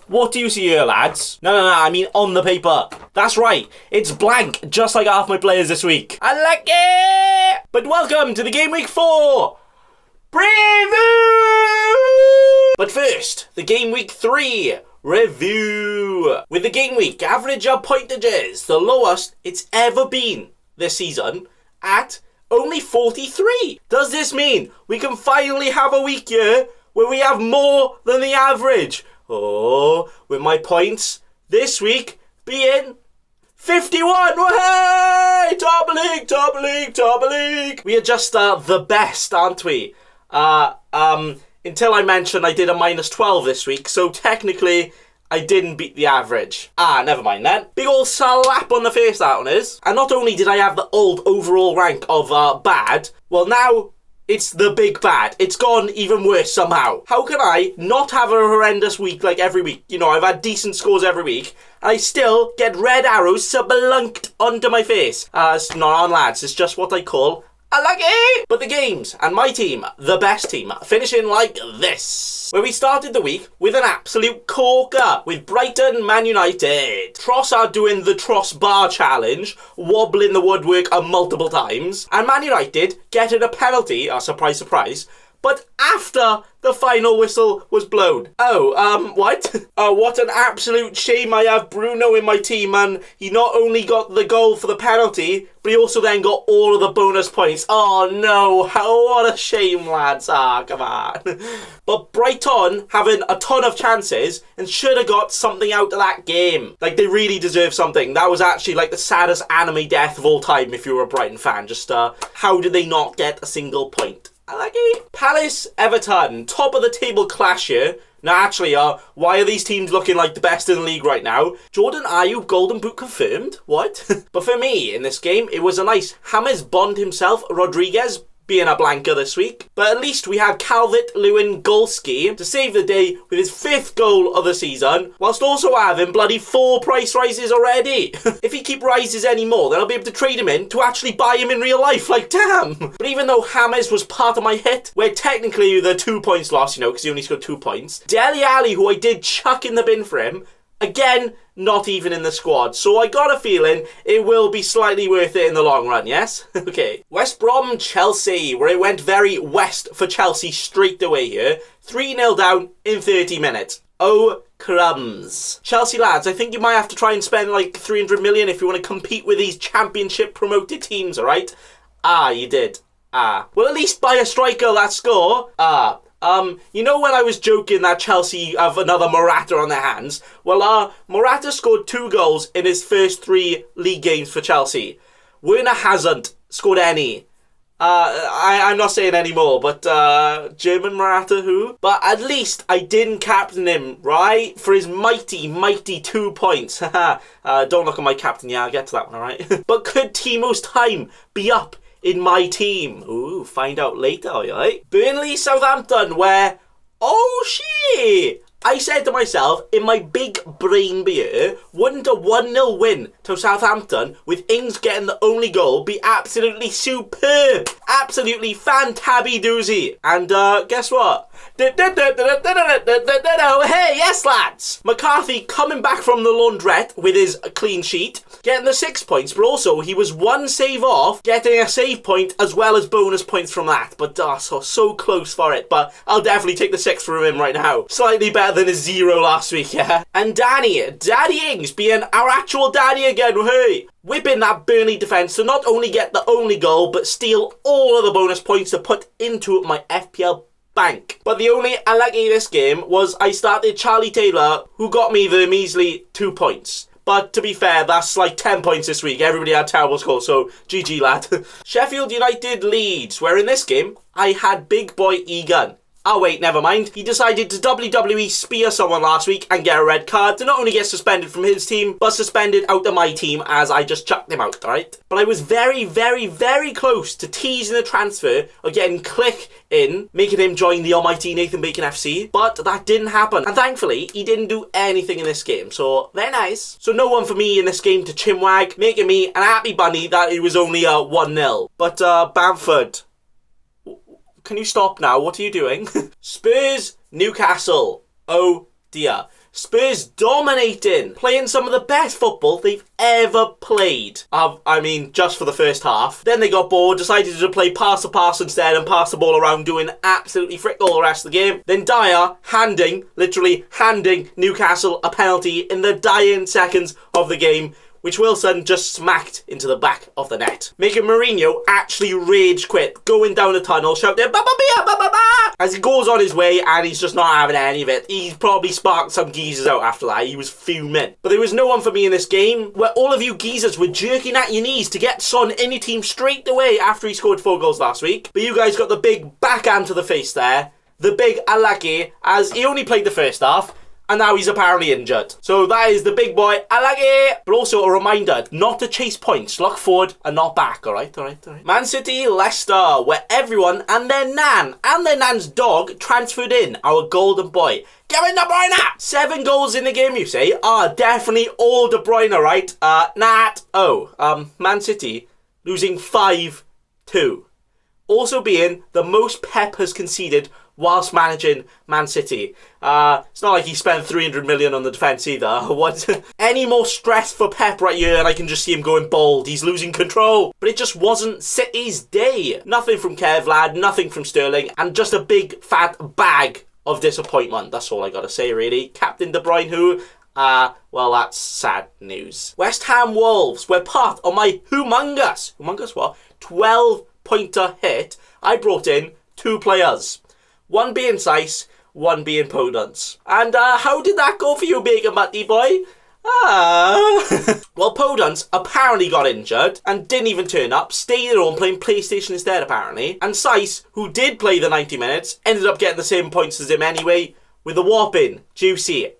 What do you see here, lads? No, I mean on the paper. That's right, it's blank, just like half my players this week. I like it! But welcome to the Game Week 4 preview! But first, the Game Week 3 review. With the Game Week average of pointages, the lowest it's ever been this season at only 43. Does this mean we can finally have a week here where we have more than the average? Oh, with my points this week being 51. Hey! Top league, top league, top league. We are just the best, aren't we? Until I mentioned I did a -12 this week, so technically I didn't beat the average. Never mind then. Big ol' slap on the face that one is. And not only did I have the old overall rank of bad, well now it's the big bad. It's gone even worse somehow. How can I not have a horrendous week like every week? You know, I've had decent scores every week, and I still get red arrows splunked onto my face. It's not on, lads. It's just what I call I like it! But the games, and my team, the best team, finishing like this. Where we started the week with an absolute corker with Brighton Man United. Trossard doing the Tross Bar Challenge, wobbling the woodwork multiple times. And Man United getting a penalty, surprise, surprise, but after the final whistle was blown. What? What an absolute shame I have Bruno in my team, and he not only got the goal for the penalty, but he also then got all of the bonus points. Oh no, what a shame, lads. Come on. But Brighton having a ton of chances and should have got something out of that game. Like, they really deserve something. That was actually like the saddest anime death of all time if you were a Brighton fan. Just, how did they not get a single point? I like it. Palace, Everton, top of the table clash here. Now actually, why are these teams looking like the best in the league right now? Jordan Ayew Golden Boot confirmed? What? But for me, in this game, it was a nice James Bond himself, Rodriguez, being a blanker this week. But at least we had Calvert-Lewin Golski to save the day with his 5th goal of the season, whilst also having bloody 4 price rises already. If he keep rises anymore, then I'll be able to trade him in to actually buy him in real life, like damn. But even though James was part of my hit, where technically the 2 points lost, you know, because he only scored 2 points, Dele Alli, who I did chuck in the bin for him, again, not even in the squad. So I got a feeling it will be slightly worth it in the long run, yes? Okay. West Brom, Chelsea, where it went very west for Chelsea straight away here. 3-0 down in 30 minutes. Oh, crumbs. Chelsea lads, I think you might have to try and spend like 300 million if you want to compete with these championship promoted teams, alright? You did. Well, at least buy a striker that score. You know when I was joking that Chelsea have another Morata on their hands? Well, Morata scored 2 goals in his first 3 league games for Chelsea. Werner hasn't scored any. I'm not saying any more, but German Morata who? But at least I didn't captain him, right? For his mighty, mighty 2 points. Don't look at my captain, yeah, I'll get to that one, alright? But could Timo's time be up in my team? Ooh, find out later, alright? Burnley Southampton, where, oh shit, I said to myself, in my big brain beer, wouldn't a 1-0 win to Southampton with Ings getting the only goal be absolutely superb? Absolutely fantabby-doozy. And guess what? Hey, yes lads! McCarthy coming back from the laundrette with his clean sheet, getting the 6 points, but also he was 1 save off getting a save point as well as bonus points from that. But so close for it. But I'll definitely take the 6 from him right now. Slightly better than a 0 last week, yeah? And Daddy Ings being our actual daddy again, hey! Whipping that Burnley defence to not only get the only goal, but steal all of the bonus points to put into my FPL bank. But the only unlucky this game was I started Charlie Taylor, who got me the measly 2 points. But to be fair, that's like 10 points this week. Everybody had terrible scores, so GG lad. Sheffield United Leeds, where in this game, I had big boy Egan. Oh wait, never mind. He decided to WWE spear someone last week and get a red card to not only get suspended from his team, but suspended out of my team as I just chucked him out, alright? But I was very, very, very close to teasing the transfer or getting Click in, making him join the almighty Nathan Bacon FC, but that didn't happen. And thankfully, he didn't do anything in this game, so very nice. So no one for me in this game to chinwag, making me an happy bunny that it was only 1-0. But Bamford, can you stop now? What are you doing? Spurs, Newcastle. Oh dear. Spurs dominating, playing some of the best football they've ever played. I mean, just for the first half. Then they got bored, decided to play pass to pass instead and pass the ball around, doing absolutely frick all the rest of the game. Then Dyer literally handing Newcastle a penalty in the dying seconds of the game, which Wilson just smacked into the back of the net, making Mourinho actually rage quit, going down the tunnel, shouting "Ba ba ba ba ba ba" as he goes on his way, and he's just not having any of it. He's probably sparked some geezers out after that. He was fuming. But there was no one for me in this game, where all of you geezers were jerking at your knees to get Son in your team straight away after he scored 4 goals last week. But you guys got the big backhand to the face there, the big alaki, as he only played the first half. And now he's apparently injured. So that is the big boy, Alagi. But also a reminder not to chase points. Look forward and not back, alright? Man City, Leicester, where everyone and their nan's dog transferred in. Our golden boy, Kevin De Bruyne. 7 goals in the game, you say? Definitely all De Bruyne, right? Man City losing 5-2. Also being the most Pep has conceded whilst managing Man City. It's not like he spent 300 million on the defence either. What? Any more stress for Pep right here and I can just see him going bald. He's losing control. But it just wasn't City's day. Nothing from Kevlad, nothing from Sterling, and just a big fat bag of disappointment. That's all I gotta say really. Captain De Bruyne who... well, that's sad news. West Ham Wolves were part of my humongous what? 12-pointer hit. I brought in 2 players. One being Sice, one being Podence. And how did that go for you, Bacon Butty boy? Well, Podence apparently got injured and didn't even turn up, stayed at home playing PlayStation instead apparently. And Sice, who did play the 90 minutes, ended up getting the same points as him anyway, with a whopping juicy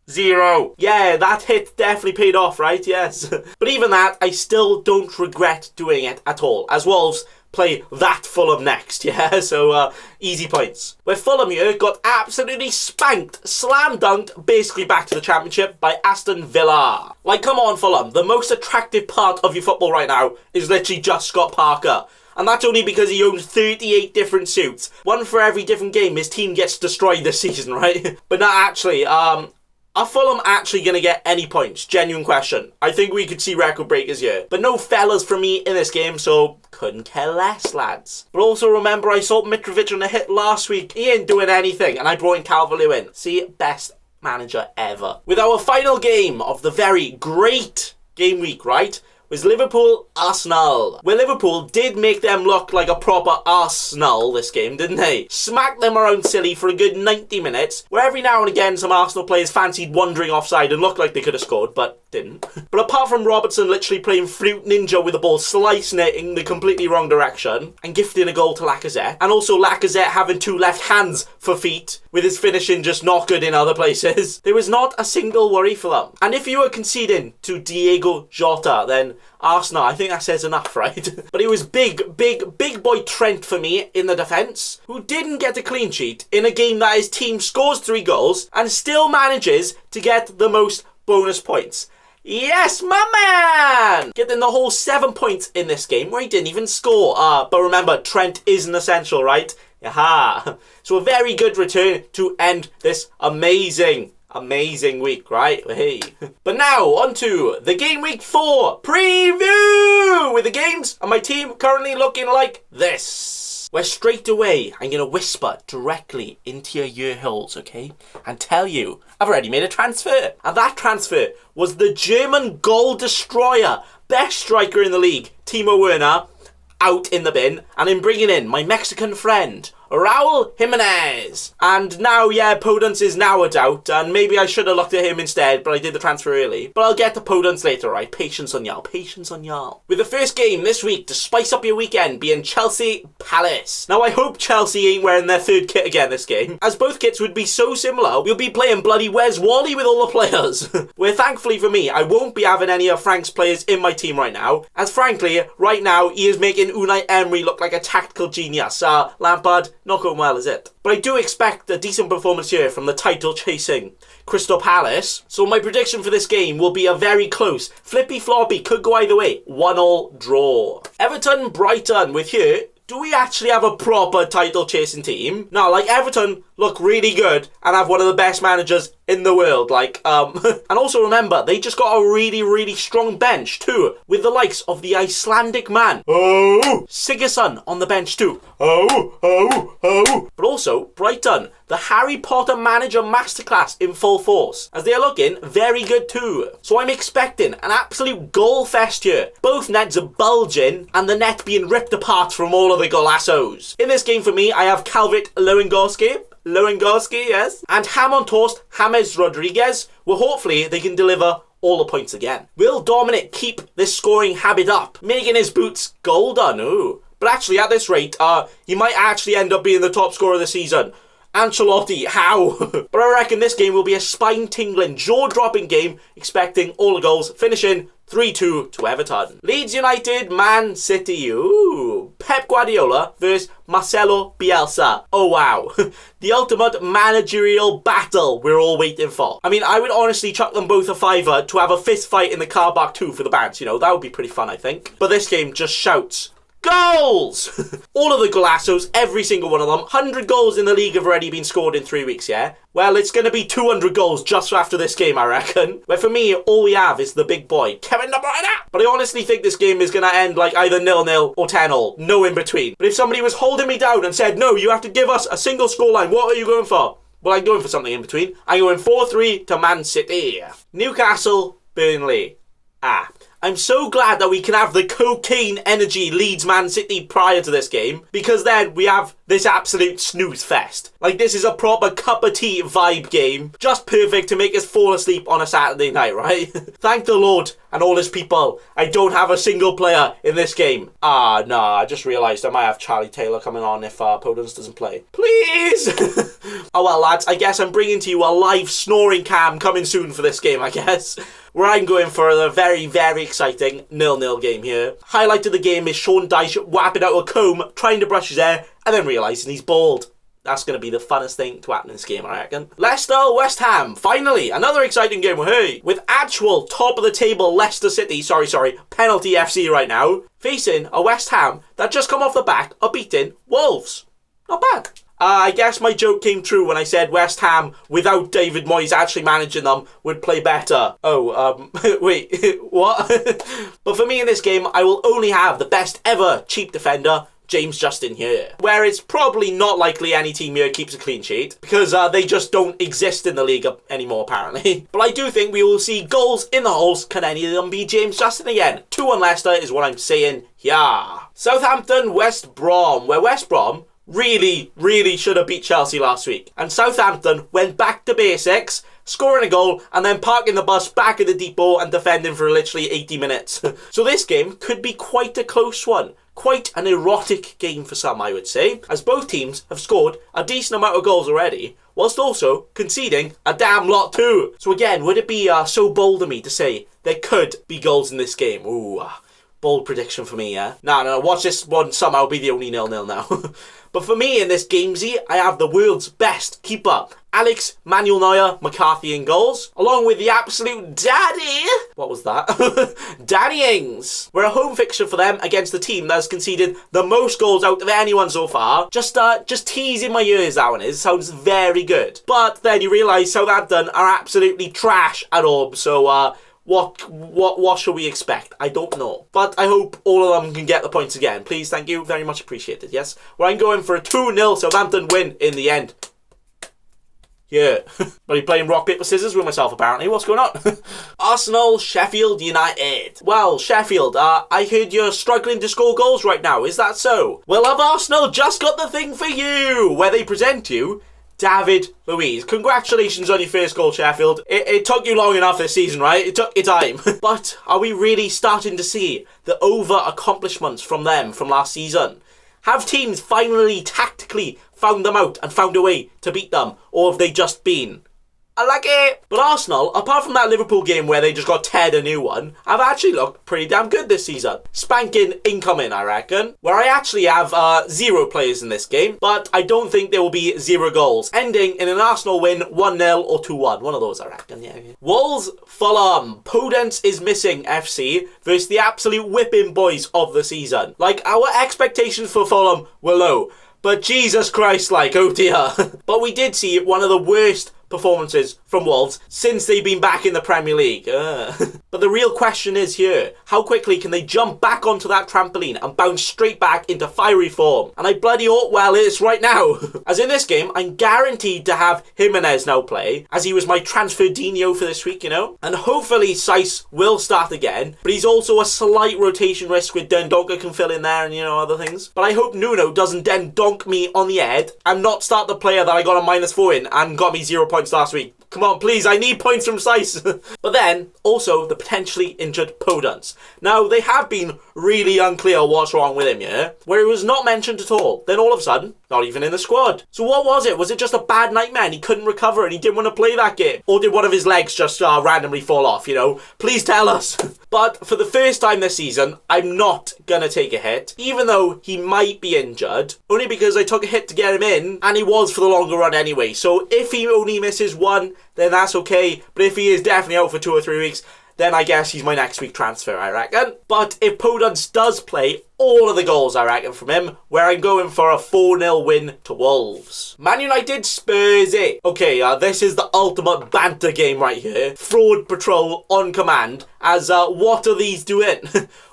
0. Yeah, that hit definitely paid off, right? Yes. But even that, I still don't regret doing it at all, as Wolves play that Fulham next, yeah? So, easy points. Where Fulham here got absolutely spanked, slam dunked, basically back to the Championship by Aston Villa. Like, come on, Fulham. The most attractive part of your football right now is literally just Scott Parker. And that's only because he owns 38 different suits. One for every different game his team gets destroyed this season, right? But not actually, are Fulham actually going to get any points? Genuine question. I think we could see record breakers here. But no fellas from me in this game, so couldn't care less, lads. But also remember, I saw Mitrovic on a hit last week. He ain't doing anything, and I brought in Calvert-Lewin. See, best manager ever. With our final game of the very great game week, right? Was Liverpool Arsenal. Where Liverpool did make them look like a proper Arsenal this game, didn't they? Smacked them around silly for a good 90 minutes, where every now and again some Arsenal players fancied wandering offside and looked like they could have scored, but didn't. But apart from Robertson literally playing Fruit Ninja with the ball, slicing it in the completely wrong direction, and gifting a goal to Lacazette, and also Lacazette having 2 left hands for feet, with his finishing just not good in other places, there was not a single worry for them. And if you were conceding to Diego Jota, then Arsenal, I think that says enough, right? But it was big boy Trent for me in the defence, who didn't get a clean sheet in a game that his team scores 3 goals and still manages to get the most bonus points. Yes, my man! Getting the whole 7 points in this game where he didn't even score. But remember, Trent is an essential, right? Yaha. So a very good return to end this amazing week, right? Hey. But now, on to the Gameweek 4 preview! With the games and my team currently looking like this. Where straight away, I'm going to whisper directly into your ear holes, okay? And tell you, I've already made a transfer. And that transfer was the German goal destroyer, best striker in the league, Timo Werner, out in the bin. And I'm bringing in my Mexican friend, Raul Jimenez. And now, yeah, Podence is now a doubt, and maybe I should have looked at him instead, but I did the transfer early. But I'll get to Podence later, right? Patience on y'all. With the first game this week to spice up your weekend being Chelsea Palace. Now, I hope Chelsea ain't wearing their 3rd kit again this game, as both kits would be so similar, we'll be playing bloody Wes Wally with all the players. Where thankfully for me, I won't be having any of Frank's players in my team right now, as frankly, right now, he is making Unai Emery look like a tactical genius. Lampard, not going well, is it? But I do expect a decent performance here from the title-chasing Crystal Palace. So my prediction for this game will be a very close, flippy-floppy, could go either way, 1-1 draw. Everton-Brighton with here. Do we actually have a proper title-chasing team? No, like Everton look really good and have one of the best managers in the world. And also remember, they just got a really, really strong bench too, with the likes of the Icelandic man, Sigurdsson, on the bench too. But also, Brighton, the Harry Potter manager masterclass in full force, as they are looking very good too. So I'm expecting an absolute goal fest here. Both nets are bulging and the net being ripped apart from all of the golassos. In this game for me, I have Lewandowski, yes, and ham on toast, James Rodriguez, where hopefully they can deliver all the points again. Will Dominic keep this scoring habit up, making his boots golden? Ooh. But actually, at this rate, he might actually end up being the top scorer of the season. Ancelotti, how? But I reckon this game will be a spine-tingling, jaw-dropping game, expecting all the goals, finishing 3-2 to Everton. Leeds United, Man City. Ooh. Pep Guardiola versus Marcelo Piazza. Oh wow. The ultimate managerial battle we're all waiting for. I mean, I would honestly chuck them both a fiver to have a fist fight in the car park too for the bands, you know. That would be pretty fun, I think. But this game just shouts goals! All of the golassos, every single one of them. 100 goals in the league have already been scored in 3 weeks, yeah? Well, it's going to be 200 goals just after this game, I reckon. Where for me, all we have is the big boy, Kevin De Bruyne. But I honestly think this game is going to end like either 0-0 or 10-0. No in between. But if somebody was holding me down and said, no, you have to give us a single scoreline, what are you going for? Well, I'm going for something in between. I'm going 4-3 to Man City. Newcastle, Burnley. I'm so glad that we can have the cocaine energy Leeds Man City prior to this game, because then we have this absolute snooze fest. Like, this is a proper cup of tea vibe game, just perfect to make us fall asleep on a Saturday night, right? Thank the Lord and all his people, I don't have a single player in this game. No, I just realised I might have Charlie Taylor coming on if Podence doesn't play. Please! Oh well, lads, I guess I'm bringing to you a live snoring cam coming soon for this game, I guess. Where I'm going for a very, very exciting 0-0 game here. Highlight of the game is Sean Dyche whapping out a comb, trying to brush his hair, and then realising he's bald. That's going to be the funnest thing to happen in this game, I reckon. Leicester, West Ham. Finally, another exciting game, hey! With actual top-of-the-table Leicester City, penalty FC right now, facing a West Ham that just come off the back of beating Wolves. Not bad. I guess my joke came true when I said West Ham, without David Moyes actually managing them, would play better. Wait, what? But for me in this game, I will only have the best ever cheap defender, James Justin here. Where it's probably not likely any team here keeps a clean sheet, because they just don't exist in the league anymore, apparently. But I do think we will see goals in the holes. Can any of them be James Justin again? 2-1 Leicester is what I'm saying, yeah. Southampton, West Brom, where West Brom really should have beat Chelsea last week. And Southampton went back to basics, scoring a goal and then parking the bus back at the depot and defending for literally 80 minutes. So this game could be quite a close one. Quite an erotic game for some, I would say, as both teams have scored a decent amount of goals already, whilst also conceding a damn lot too. So again, would it be so bold of me to say there could be goals in this game? Ooh, bold prediction for me, yeah? No, watch this one somehow be the only 0-0 now. But for me in this gamesy, I have the world's best keeper, Alex Manuel Neuer McCarthy in goals, along with the absolute daddy, what was that? Danny Ings. We're a home fixture for them against the team that has conceded the most goals out of anyone so far. Just teasing my ears, that one is. Sounds very good. But then you realise Southampton are absolutely trash at home, so what shall we expect? I don't know. But I hope all of them can get the points again. Please, thank you. Very much appreciated, yes? Well, I'm going for a 2-0 Southampton win in the end. Yeah. Are you playing rock, paper, scissors with myself, apparently? What's going on? Arsenal, Sheffield United. Well, Sheffield, I heard you're struggling to score goals right now. Is that so? Well, have Arsenal just got the thing for you, where they present you David Luiz. Congratulations on your first goal, Sheffield. It took you long enough this season, right? It took your time. But are we really starting to see the over-accomplishments from them from last season? Have teams finally tactically found them out and found a way to beat them? Or have they just been unlucky? But Arsenal, apart from that Liverpool game where they just got teared a new one, have actually looked pretty damn good this season. Spanking incoming, I reckon. Where I actually have 0 players in this game, but I don't think there will be 0 goals. Ending in an Arsenal win 1-0 or 2-1. One of those, I reckon, yeah. Wolves, Fulham. Podence is missing FC versus the absolute whipping boys of the season. Like, our expectations for Fulham were low. But Jesus Christ, like, oh dear. But we did see one of the worst performances from Wolves since they've been back in the Premier League. But the real question is here, how quickly can they jump back onto that trampoline and bounce straight back into fiery form? And I bloody hope well it's right now. As in this game, I'm guaranteed to have Jimenez now play, as he was my transfer Dino for this week, you know? And hopefully Saiss will start again, but he's also a slight rotation risk with Dendonka can fill in there and, you know, other things. But I hope Nuno doesn't Dendonk me on the head and not start the player that I got a -4 in and got me 0 points last week. Come on, please, I need points from Saiss. But then, also, the potentially injured Podence. Now, they have been really unclear what's wrong with him, yeah? Where he was not mentioned at all. Then all of a sudden, not even in the squad. So what was it? Was it just a bad nightmare and he couldn't recover and he didn't want to play that game? Or did one of his legs just randomly fall off, you know? Please tell us. But for the first time this season, I'm not gonna take a hit, even though he might be injured, only because I took a hit to get him in, and he was for the longer run anyway. So if he only misses one, then that's okay. But if he is definitely out for 2 or 3 weeks, then I guess he's my next week transfer, I reckon. But if Podence does play, all of the goals, I reckon, from him, where I'm going for a 4-0 win to Wolves. Man United Spurs it. Okay, this is the ultimate banter game right here. Fraud patrol on command, as what are these doing?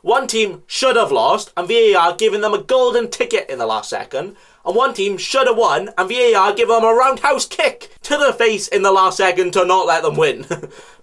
One team should have lost, and VAR giving them a golden ticket in the last second. And one team should have won, and VAR give them a roundhouse kick to the face in the last second to not let them win.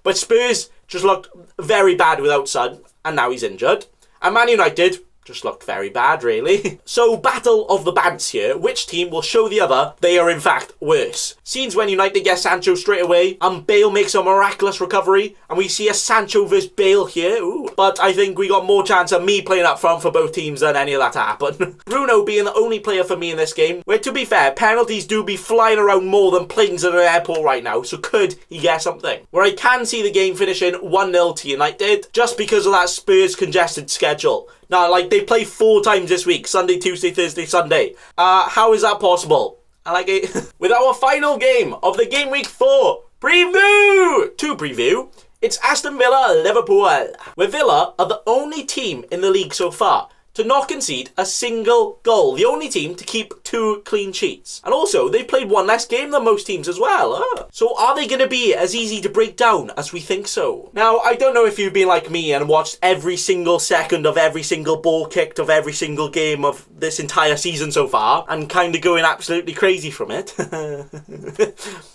But Spurs just looked very bad without Son, and now he's injured. And Man United just looked very bad, really. So, battle of the bants here. Which team will show the other they are in fact worse? Scenes when United get Sancho straight away, and Bale makes a miraculous recovery, and we see a Sancho vs Bale here. Ooh. But I think we got more chance of me playing up front for both teams than any of that to happen. Bruno being the only player for me in this game, where to be fair, penalties do be flying around more than planes at an airport right now, so could he get something? Where I can see the game finishing 1-0 to United, just because of that Spurs congested schedule. Now, like, they play 4 times this week. Sunday, Tuesday, Thursday, Sunday. How is that possible? I like it. With our final game of the Game Week 4 preview! To preview, it's Aston Villa Liverpool. Where Villa are the only team in the league so far to not concede a single goal. The only team to keep 2 clean sheets. And also, they've played 1 less game than most teams as well. So are they going to be as easy to break down as we think so? Now, I don't know if you've been like me and watched every single second of every single ball kicked of every single game of this entire season so far, and kind of going absolutely crazy from it.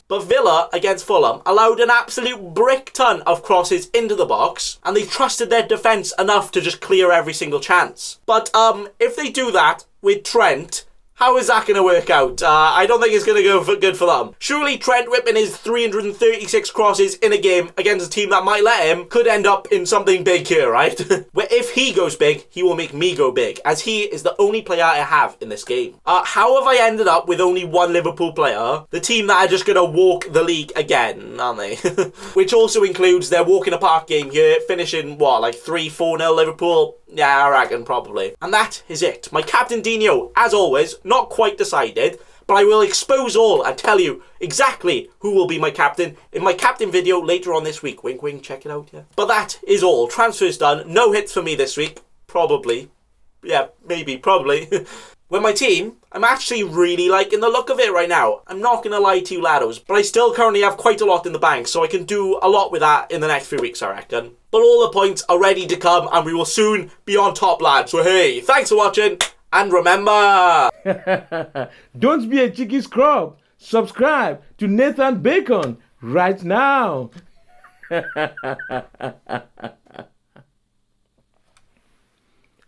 But Villa, against Fulham, allowed an absolute brick ton of crosses into the box, and they trusted their defence enough to just clear every single chance. But if they do that with Trent, how is that going to work out? I don't think it's going to go good for them. Surely Trent whipping his 336 crosses in a game against a team that might let him could end up in something big here, right? Where if he goes big, he will make me go big, as he is the only player I have in this game. How have I ended up with only 1 Liverpool player? The team that are just going to walk the league again, aren't they? Which also includes their walk in a park game here, finishing, what, like 3-4-0 Liverpool? Yeah, I reckon, probably. And that is it. My captain Dino, as always, not quite decided, but I will expose all and tell you exactly who will be my captain in my captain video later on this week. Wink, wink, check it out, yeah. But that is all. Transfers done. No hits for me this week. Probably. Yeah, maybe, probably. With my team, I'm actually really liking the look of it right now. I'm not going to lie to you, laddos, but I still currently have quite a lot in the bank, so I can do a lot with that in the next few weeks, I reckon. But all the points are ready to come, and we will soon be on top, lads. So hey, thanks for watching, and remember... Don't be a cheeky scrub. Subscribe to Nathan Bacon right now.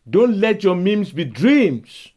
Don't let your memes be dreams.